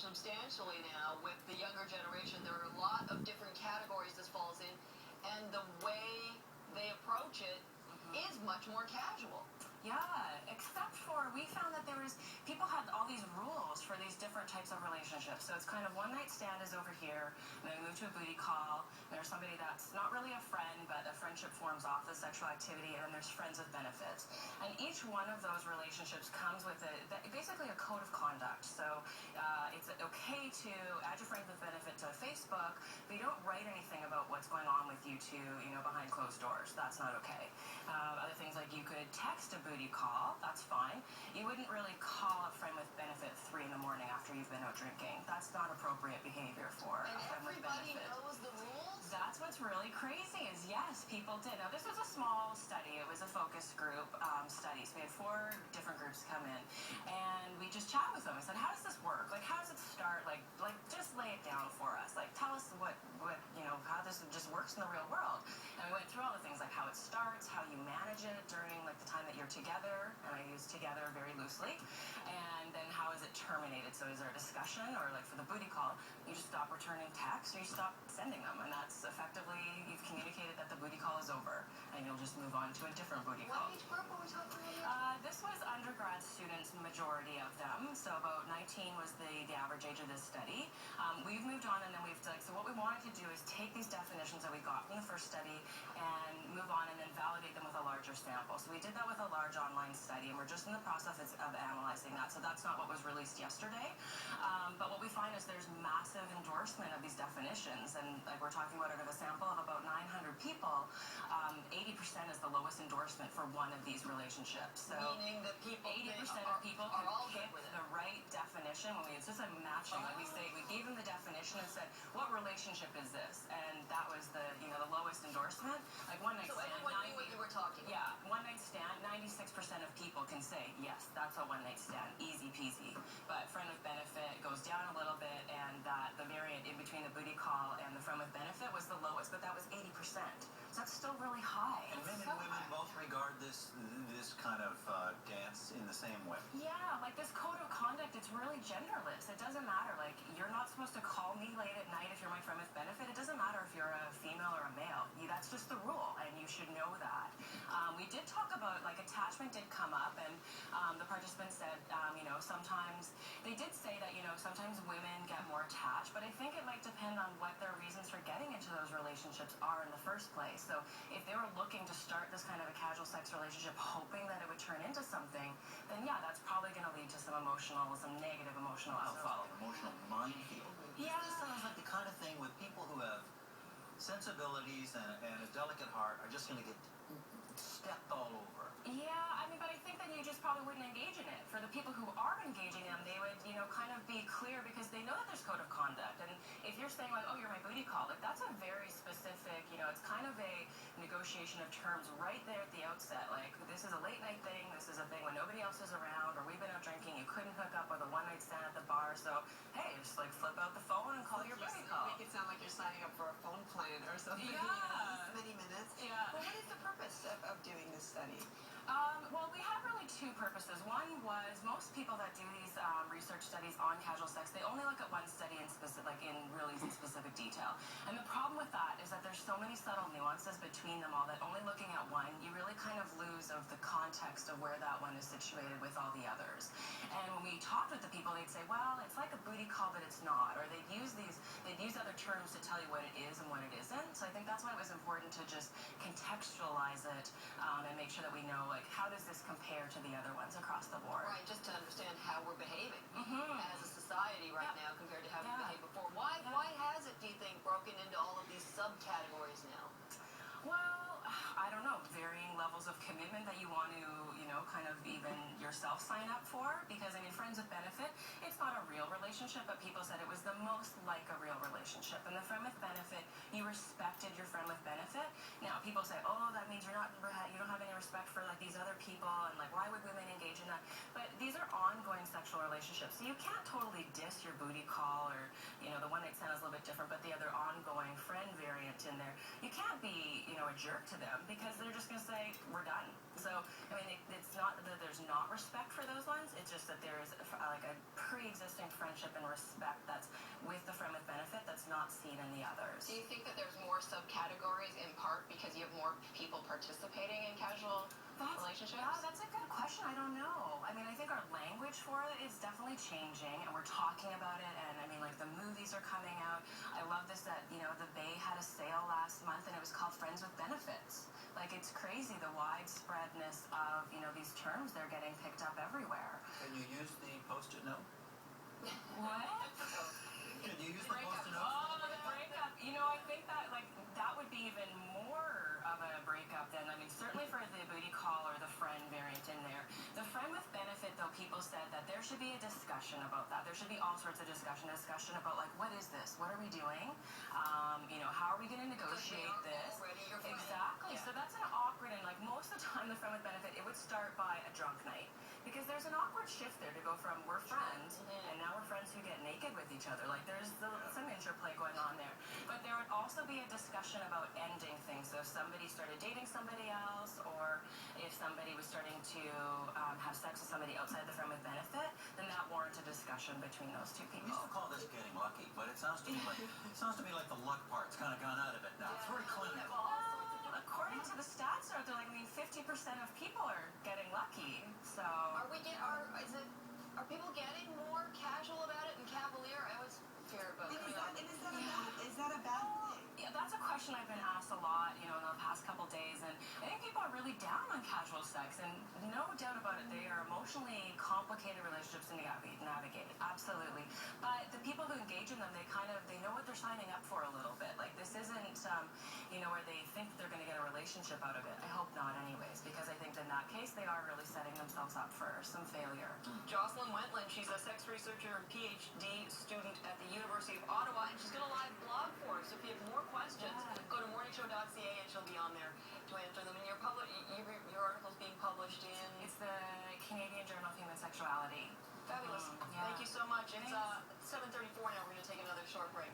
substantially now with the younger generation. There are a lot of different categories this falls in, and the way they approach it is much more casual. Yeah, except for we found that people had all these rules for these different types of relationships. So it's kind of one night stand is over here, and then we move to a booty call. And there's somebody that's not really a friend, but a friendship forms off the sexual activity, and then there's friends with benefits. And each one of those relationships comes with basically a code of conduct. So it's okay to add your friends with benefit to Facebook, but you don't write anything about what's going on with you two, behind closed doors. That's not okay. Other things like you could text a booty call, that's fine. You wouldn't really call a friend with benefit 3 in the morning after you've been out drinking. That's not appropriate behavior for a friend with benefit. And everybody knows the rules? That's what's really crazy is, yes, people did. Now, this was a small study. It was a focus group study. So we had 4 different groups come in, and we just chat with them. I said, how does this work? Like, how does it start? Like just lay it down for us. Like, tell us how this just works in the real world. And we went through all the things like how it starts, how you manage it during like the time that you're together, and I use together very loosely, and then how is it terminated? So is there a discussion, or like for the booty call, you just stop returning texts or you stop sending them, and that's effectively you've communicated that the booty call is over, and you'll just move on to a different booty call. What age group are we talking about? This was undergrad students, majority of them, so about 19 was the average age of this study. We've moved on, and then so what we wanted to do is take these definitions that we got from the first study and move on and then validate them with a larger sample. So we did that with a large online study, and we're just in the process of analyzing that. So that's not what was released yesterday. But what we find is there's massive endorsement of these definitions, and like we're talking about out of a sample of about 900 people, 80% is the lowest endorsement for one of these relationships. So meaning that 80% of people can pick the right definition. It's just a matching. Like we say, we gave them the definition and said, what relationship is this? And that was the lowest endorsement. Like one night stand. So everyone knew what you were talking about. Yeah, one night stand. 96% of people can say yes, that's a one night stand, easy peasy. But friend with benefit goes down a little bit, and that the variant in between the booty call and the friend with benefit was the lowest, but that was 80%. So that's still really high. And men and women both regard this kind of dance in the same way. Yeah, like this code of conduct, it's really genderless. It doesn't matter. Like, you're not supposed to call me late at night if you're my friend with benefit. It doesn't matter if you're a female or a male. That's just the rule, and you should know that. We did talk about, like, attachment did come up, and the participants said, sometimes, they did say that, sometimes women get more attached, but I think it might depend on what their reasons for getting into those relationships are in the first place. So if they were looking to start this kind of a casual sex relationship hoping that it would turn into something, then yeah, that's probably going to lead to some negative emotional outflow. Like an emotional minefield. Yeah. This sounds like the kind of thing with people who have sensibilities and a delicate heart are just going to get stepped all over. Yeah, but I think then you just probably wouldn't engage in it. For the people who are engaging them, they would, kind of be clear because they know that there's code of conduct. And if you're saying like, oh, you're my booty call, like that's a very specific, it's kind of a negotiation of terms right there at the outset. Like, this is a late night thing, this is a thing when nobody else is around, or we've been out drinking, you couldn't hook up with a one night stand at the bar, so hey, just like flip out the phone and call your booty call. Make it sound like you're signing up for a phone plan or something. Yeah. Many minutes. Yeah. Well, what is the purpose of doing this study? Well, we had really 2 purposes. One was most people that do these research studies on casual sex, they only look at one study in really specific detail. And the problem with that is that there's so many subtle nuances between them all that only looking at one, you really kind of lose of the context of where that one is situated with all the others. And when we talked with the people, they'd say, well, it's like a booty call, but it's not. Or they'd use other terms to tell you what it is and what it isn't. So I think that's why it was important to just contextualize it and make sure that we know, like, how does this compare to the other ones across the board? Right, just to understand how we're behaving as a society right Yeah. now compared to how we Yeah. behaved before. Why has it, do you think, broken into all of these subcategories now? Well, I don't know, varying levels of commitment that you want to, kind of even yourself sign up for. Because, friends with benefit, it's not a real relationship, but people said it was the most like a real relationship. And the friend with benefit, you respected your friend with benefit. Now, people say, oh, that means you don't have any respect for, like, these other people, and, like, why would women engage in that? But these are ongoing sexual relationships, so you can't totally diss your booty call, or, the one night stand is a little bit different, but the other ongoing friend variant in there, you you can't be, you know, a jerk to them because they're just going to say, we're done. So, I mean, it's not that there's not respect for those ones. It's just that there's like a pre-existing friendship and respect that's with the friend with benefit that's not seen in the others. Do you think that there's more subcategories in part because you have more people participating in casual relationships? Yeah, that's a good question. I don't know. I mean, I think our language for it is definitely changing, and we're talking about it. And I mean, like the movies are coming out. I love this that the Bay had a sale last month, and it was called Friends with Benefits. Like it's crazy the widespreadness of these terms. They're getting picked up everywhere. Can you use the post-it note? What? Can you use the post-it note? Oh, the breakup. I think that would be even more of a breakup than, I mean, certainly for the booty call or the friend variant in there. The friend with benefit, though, people said that there should be a discussion about that. There should be all sorts of discussion about, like, what is this? What are we doing? How are we going to negotiate this? Exactly. Yeah. So that's an awkward, and like most of the time, the friend with benefit, it would start by a drunk night. Because there's an awkward shift there to go from we're friends and now we're friends who get naked with each other. Like there's some interplay going on there. But there would also be a discussion about ending things. So if somebody started dating somebody else, or if somebody was starting to have sex with somebody outside the friend with benefit, then that warrants a discussion between those two We people. used to call this getting lucky, but it sounds to me like the luck part's kind of gone out of it now. It's very clinical. Well, according to the stats, they're like, 50% of people are getting lucky. So Are people getting more casual about it and cavalier? I always fear about And it. is that a bad thing? yeah, that's a question I've been asked a lot, in the past couple days, and I think people are really down on casual sex, and no doubt about it, they are emotionally complicated relationships to navigate, absolutely. But the people who engage in them, they know what they're signing up for a little bit. Like this isn't, where they think they're going to get a relationship out of it. I hope not, anyways, because I think in that case they are really setting themselves up for some failure. Jocelyn Wentland, she's a sex researcher and PhD student at the University of Ottawa, and she's going to live blog for us. So if you have more questions, go to morningshow.ca and she'll be on there to answer them. And your article's being published in... It's the Canadian Journal of Human Sexuality. Fabulous. Yeah. Thank you so much. It's 7:34 now. We're going to take another short break.